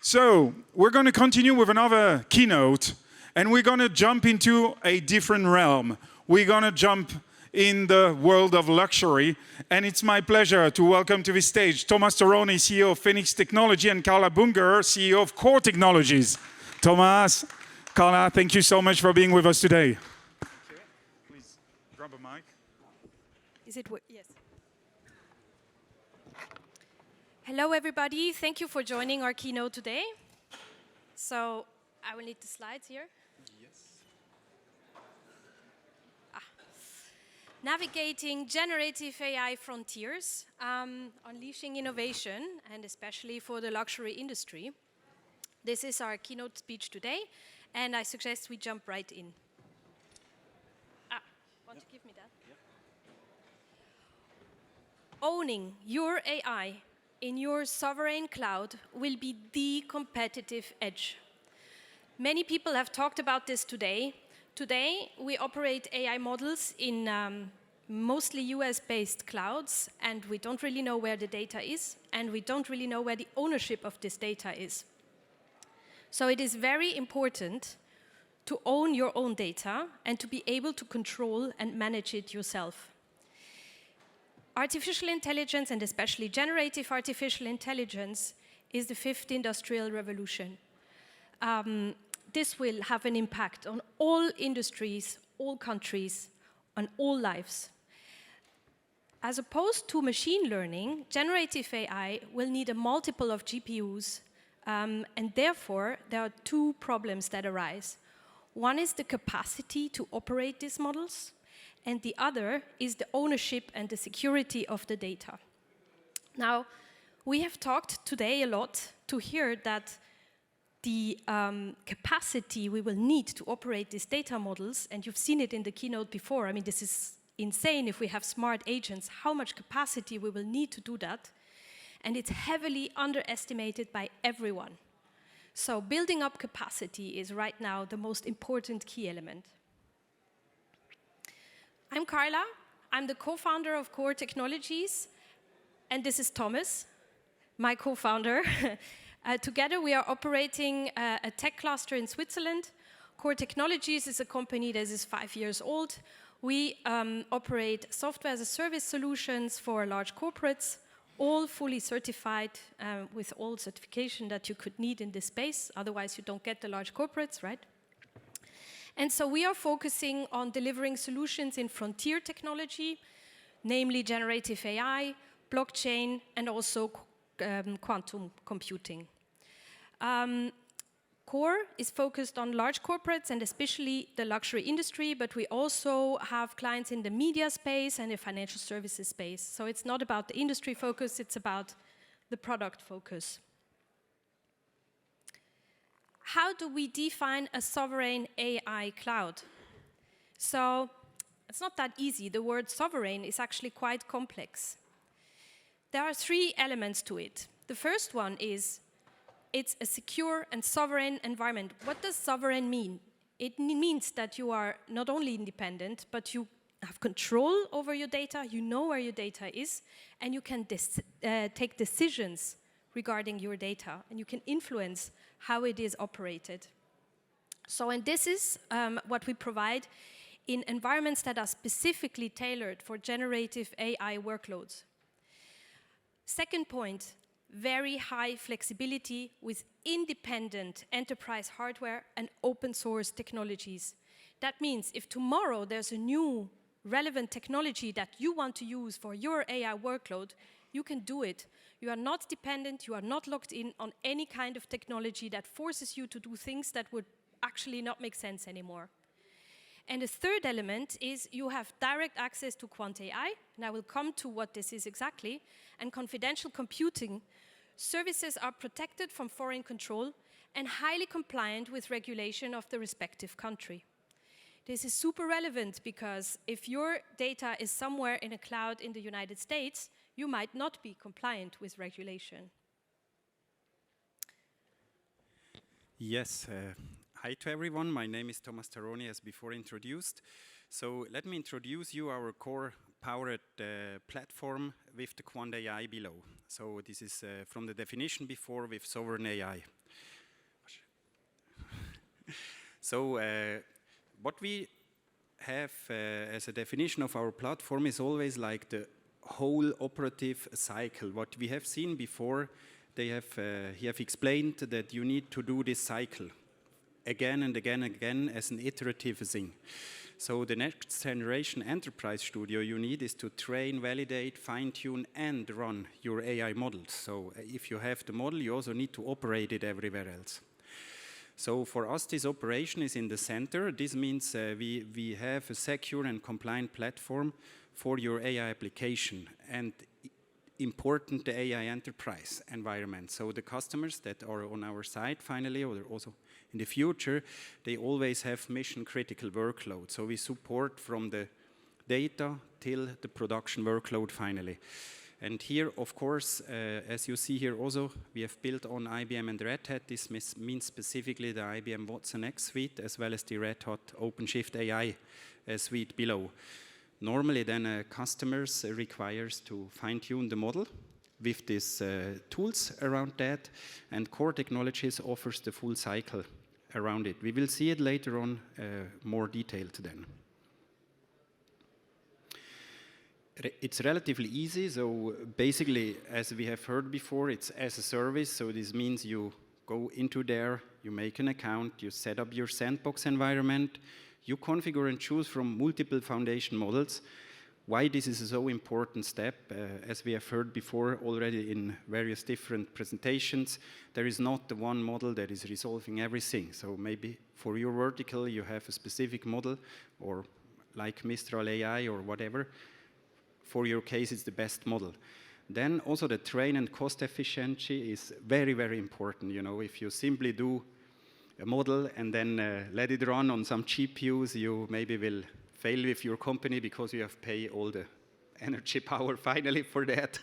So we're going to continue with another keynote, and we're going to jump into a different realm. We're going to jump in the world of luxury, and it's my pleasure to welcome to this stage Thomas Taroni, CEO of Phoenix Technology, and Carla Bünger, CEO of Core Technologies. Thomas, Carla, thank you so much for being with us today. Okay. Please grab a mic. Is it yes. Hello, everybody. Thank you for joining our keynote today. So I will need the slides here. Yes. Navigating generative AI frontiers, unleashing innovation, and especially for the luxury industry. This is our keynote speech today, and I suggest we jump right in. Want to give me that? Yeah. Owning your AI in your sovereign cloud will be the competitive edge. Many people have talked about this today. Today, we operate AI models in mostly US-based clouds, and we don't really know where the data is, and we don't really know where the ownership of this data is. So it is very important to own your own data and to be able to control and manage it yourself. Artificial intelligence, and especially generative artificial intelligence, is the fifth industrial revolution. This will have an impact on all industries, all countries, on all lives. As opposed to machine learning, generative AI will need a multiple of GPUs, and therefore there are two problems that arise. One is the capacity to operate these models, and the other is the ownership and the security of the data. Now, we have talked today a lot to hear that the capacity we will need to operate these data models, and you've seen it in the keynote before. I mean, this is insane if we have smart agents, how much capacity we will need to do that. And it's heavily underestimated by everyone. So building up capacity is right now the most important key element. I'm Carla. I'm the co-founder of Core Technologies, and this is Thomas, my co-founder. Together, we are operating a tech cluster in Switzerland. Core Technologies is a company that is 5 years old. We operate software as a service solutions for large corporates, all fully certified with all certification that you could need in this space. Otherwise, you don't get the large corporates, right? And so we are focusing on delivering solutions in frontier technology, namely generative AI, blockchain, and also quantum computing. Core is focused on large corporates and especially the luxury industry, but we also have clients in the media space and the financial services space. So it's not about the industry focus, it's about the product focus. How do we define a sovereign AI cloud? So it's not that easy. The word sovereign is actually quite complex. There are three elements to it. The first one is it's a secure and sovereign environment. What does sovereign mean? It means that you are not only independent, but you have control over your data, you know where your data is, and you can take decisions regarding your data, and you can influence how it is operated. So, and this is what we provide in environments that are specifically tailored for generative AI workloads. Second point, very high flexibility with independent enterprise hardware and open source technologies. That means if tomorrow there's a new relevant technology that you want to use for your AI workload, you can do it. You are not dependent, you are not locked in on any kind of technology that forces you to do things that would actually not make sense anymore. And the third element is you have direct access to Quant AI, and I will come to what this is exactly, and confidential computing. Services are protected from foreign control and highly compliant with regulation of the respective country. This is super relevant because if your data is somewhere in a cloud in the United States, you might not be compliant with regulation. Yes, hi to everyone. My name is Thomas Taroni, as before introduced. So let me introduce you our core powered platform with the Quant AI below. So this is from the definition before with sovereign AI. So what we have as a definition of our platform is always like the whole operative cycle. What we have seen before, he have explained that you need to do this cycle again and again and again as an iterative thing. So the next generation enterprise studio you need is to train, validate, fine-tune, and run your AI models. So if you have the model, you also need to operate it everywhere else. So for us, this operation is in the center. This means we have a secure and compliant platform for your AI application, and important the AI enterprise environment. So the customers that are on our side finally, or also in the future, they always have mission critical workload. So we support from the data till the production workload finally. And here, of course, as you see here also, we have built on IBM and Red Hat. This means specifically the IBM Watson X suite, as well as the Red Hat OpenShift AI suite below. Normally then customers requires to fine-tune the model with these tools around that, and Core Technologies offers the full cycle around it. We will see it later on more detailed then. It's relatively easy, so basically, as we have heard before, it's as a service, so this means you go into there, you make an account, you set up your sandbox environment, you configure and choose from multiple foundation models. Why this is a so important step, as we have heard before already in various different presentations, there is not the one model that is resolving everything. So maybe for your vertical, you have a specific model, or like Mistral AI or whatever. For your case, it's the best model. Then also the train and cost efficiency is very, very important. You know, if you simply do a model and then let it run on some GPUs, you maybe will fail with your company because you have paid all the energy power finally for that.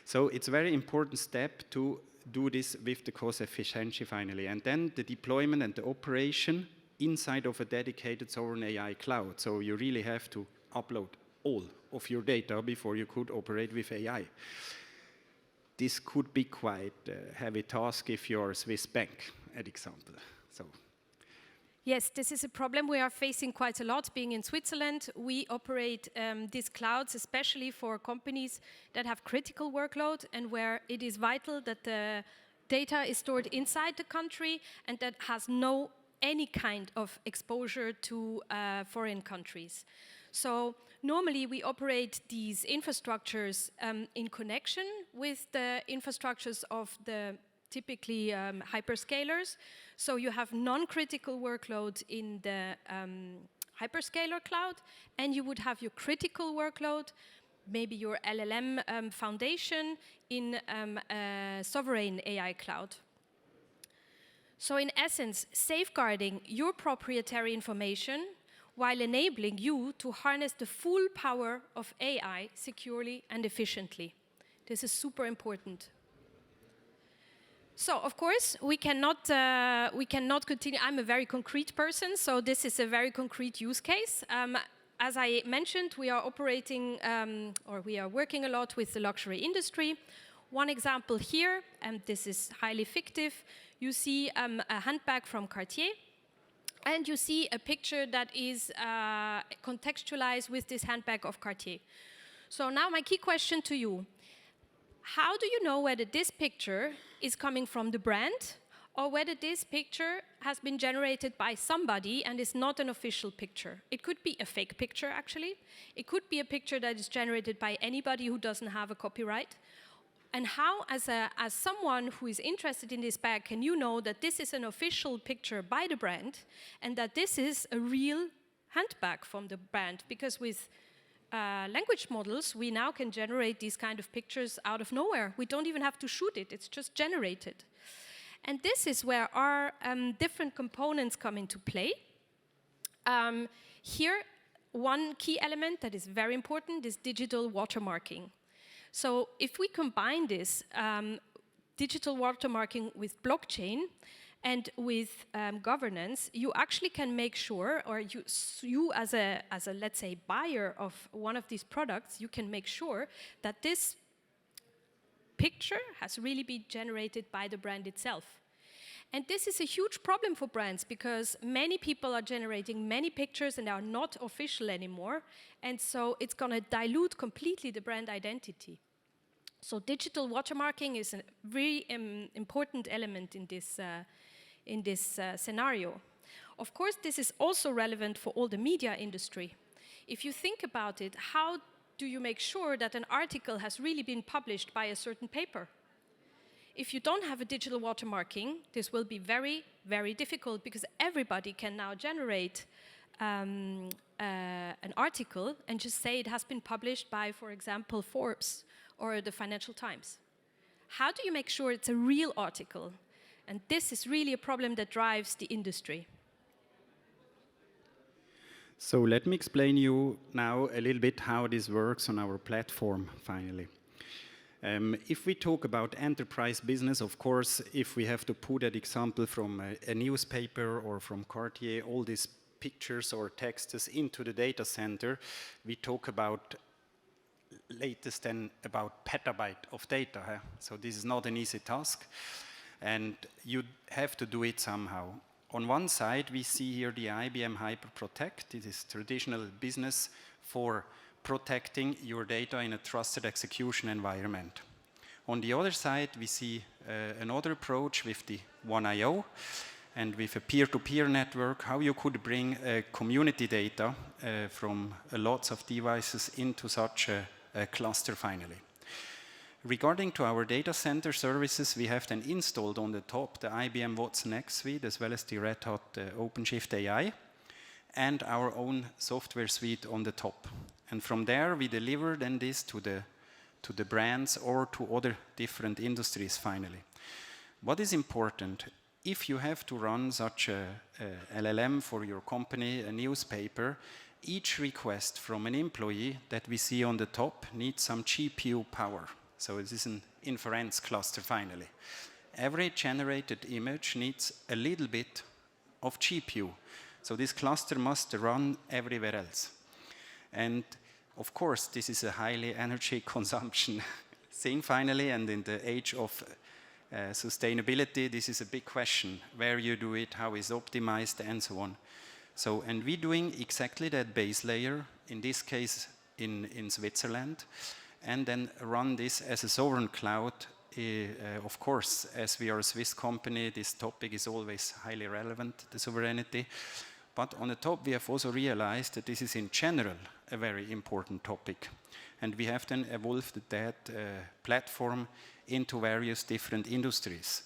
So it's a very important step to do this with the cost efficiency finally. And then the deployment and the operation inside of a dedicated sovereign AI cloud. So you really have to upload all of your data before you could operate with AI. This could be quite a heavy task if you're a Swiss bank, an example. So. Yes, this is a problem we are facing quite a lot. Being in Switzerland, we operate these clouds, especially for companies that have critical workload and where it is vital that the data is stored inside the country and that has no any kind of exposure to foreign countries. So normally we operate these infrastructures in connection with the infrastructures of the typically hyperscalers. So you have non-critical workload in the hyperscaler cloud, and you would have your critical workload, maybe your LLM foundation in a sovereign AI cloud. So in essence, safeguarding your proprietary information while enabling you to harness the full power of AI securely and efficiently. This is super important. So, of course, we cannot continue. I'm a very concrete person, so this is a very concrete use case. As I mentioned, we are operating, or we are working a lot with the luxury industry. One example here, and this is highly fictive, you see a handbag from Cartier. And you see a picture that is contextualized with this handbag of Cartier. So now my key question to you, how do you know whether this picture is coming from the brand or whether this picture has been generated by somebody and is not an official picture? It could be a fake picture, actually. It could be a picture that is generated by anybody who doesn't have a copyright. And how, as someone who is interested in this bag, can you know that this is an official picture by the brand and that this is a real handbag from the brand? Because with language models, we now can generate these kind of pictures out of nowhere. We don't even have to shoot it, it's just generated. And this is where our different components come into play. Here, one key element that is very important is digital watermarking. So if we combine this digital watermarking with blockchain, And with governance, you actually can make sure, or you as a let's say buyer of one of these products, you can make sure that this picture has really been generated by the brand itself. And this is a huge problem for brands because many people are generating many pictures and are not official anymore. And so it's going to dilute completely the brand identity. So digital watermarking is a very important element in this scenario. Of course, this is also relevant for all the media industry. If you think about it, how do you make sure that an article has really been published by a certain paper? If you don't have a digital watermarking, this will be very, very difficult because everybody can now generate an article and just say it has been published by, for example, Forbes or the Financial Times. How do you make sure it's a real article? And this is really a problem that drives the industry. So let me explain you now a little bit how this works on our platform, finally. If we talk about enterprise business, of course, if we have to put that example from a newspaper or from Cartier, all these pictures or texts into the data center, we talk about latest than about petabyte of data. Huh? So this is not an easy task, and you have to do it somehow. On one side, we see here the IBM HyperProtect. It is traditional business for protecting your data in a trusted execution environment. On the other side, we see another approach with the OneIO and with a peer-to-peer network, how you could bring community data from lots of devices into such a cluster finally. Regarding to our data center services, we have then installed on the top the IBM watsonx suite as well as the Red Hat OpenShift AI and our own software suite on the top. And from there, we deliver then this to the brands or to other different industries finally. What is important, if you have to run such a LLM for your company, a newspaper, each request from an employee that we see on the top needs some GPU power. So it is an inference cluster finally. Every generated image needs a little bit of GPU. So this cluster must run everywhere else. And of course, this is a highly energy consumption thing finally, and in the age of sustainability, this is a big question, where you do it, how is optimized, and so on. So, and we're doing exactly that base layer, in this case in Switzerland, and then run this as a sovereign cloud. Of course, as we are a Swiss company, this topic is always highly relevant, the sovereignty. But on the top, we have also realized that this is in general a very important topic. And we have then evolved that platform into various different industries.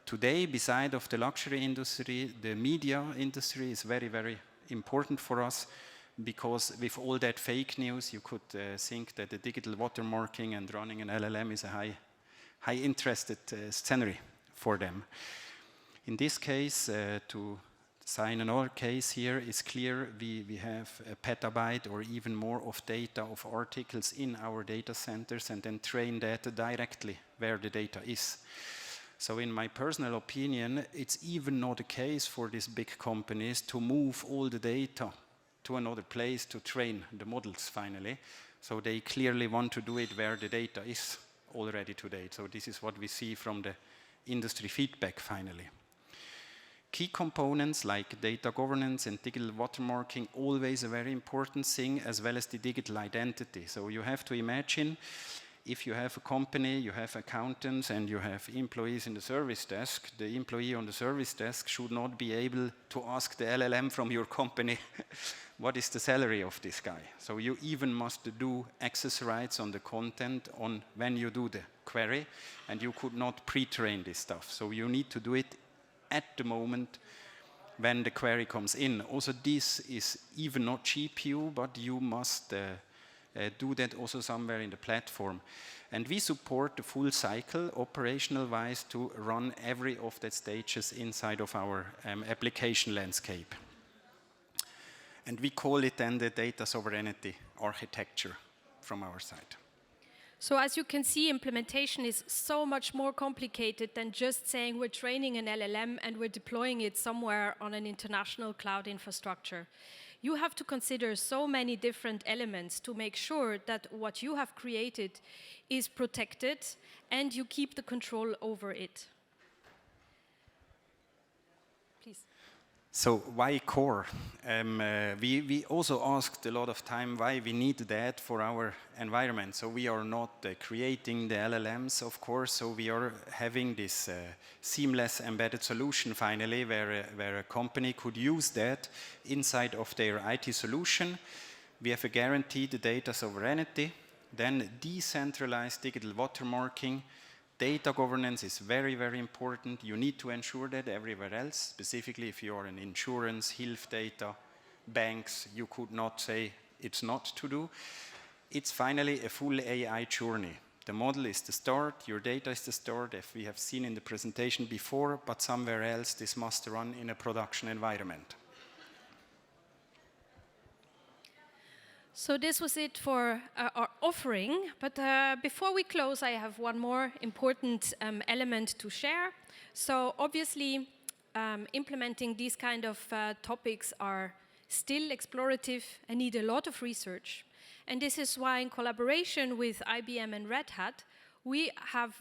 Today, beside of the luxury industry, the media industry is very, very important for us, because with all that fake news, you could think that the digital watermarking and running an LLM is a high interested scenario for them. In this case, to sign another case here, it's clear we have a petabyte or even more of data of articles in our data centers and then train that directly where the data is. So in my personal opinion, it's even not a case for these big companies to move all the data to another place to train the models finally. So they clearly want to do it where the data is already today. So this is what we see from the industry feedback finally. Key components like data governance and digital watermarking, always a very important thing, as well as the digital identity. So you have to imagine, if you have a company, you have accountants and you have employees in the service desk, the employee on the service desk should not be able to ask the LLM from your company, what is the salary of this guy? So you even must do access rights on the content on when you do the query, and you could not pre-train this stuff. So you need to do it at the moment when the query comes in. Also, this is even not GPU, but you must do that also somewhere in the platform. And we support the full cycle, operational-wise, to run every of the stages inside of our application landscape. And we call it then the data sovereignty architecture from our side. So as you can see, implementation is so much more complicated than just saying we're training an LLM and we're deploying it somewhere on an international cloud infrastructure. You have to consider so many different elements to make sure that what you have created is protected and you keep the control over it. Please. So why core? We also asked a lot of time why we need that for our environment. So we are not creating the LLMs, of course, so we are having this seamless embedded solution finally where a company could use that inside of their IT solution. We have a guaranteed data sovereignty, then decentralized digital watermarking. Data governance is very, very important. You need to ensure that everywhere else, specifically if you are in insurance, health data, banks, you could not say it's not to do. It's finally a full AI journey. The model is the start, your data is the start, as we have seen in the presentation before, but somewhere else this must run in a production environment. So this was it for our offering, but before we close, I have one more important element to share. So obviously, implementing these kind of topics are still explorative and need a lot of research. And this is why, in collaboration with IBM and Red Hat, we have,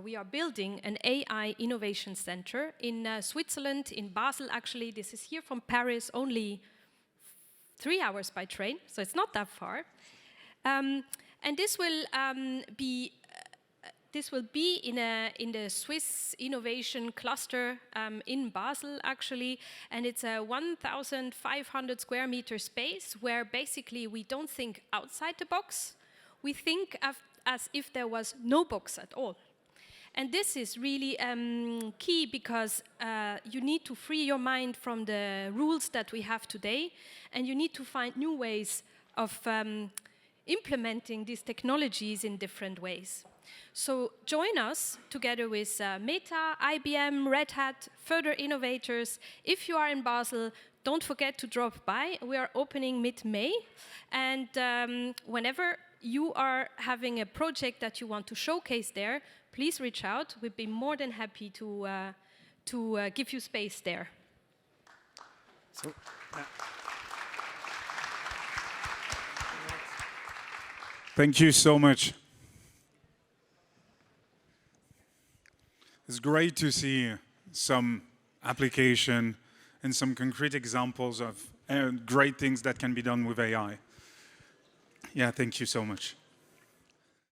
we are building an AI innovation center in Switzerland, in Basel. Actually, this is here from Paris, only 3 hours by train, so it's not that far. And this will be in the Swiss Innovation Cluster in Basel, actually, and it's a 1,500 square meter space where basically we don't think outside the box, we think as if there was no box at all. And this is really key because you need to free your mind from the rules that we have today, and you need to find new ways of implementing these technologies in different ways. So join us together with Meta, IBM, Red Hat, further innovators. If you are in Basel, don't forget to drop by. We are opening mid-May, and whenever you are having a project that you want to showcase there, please reach out. We'd be more than happy to give you space there. So, Thank you so much. It's great to see some application and some concrete examples of great things that can be done with AI. Yeah, thank you so much.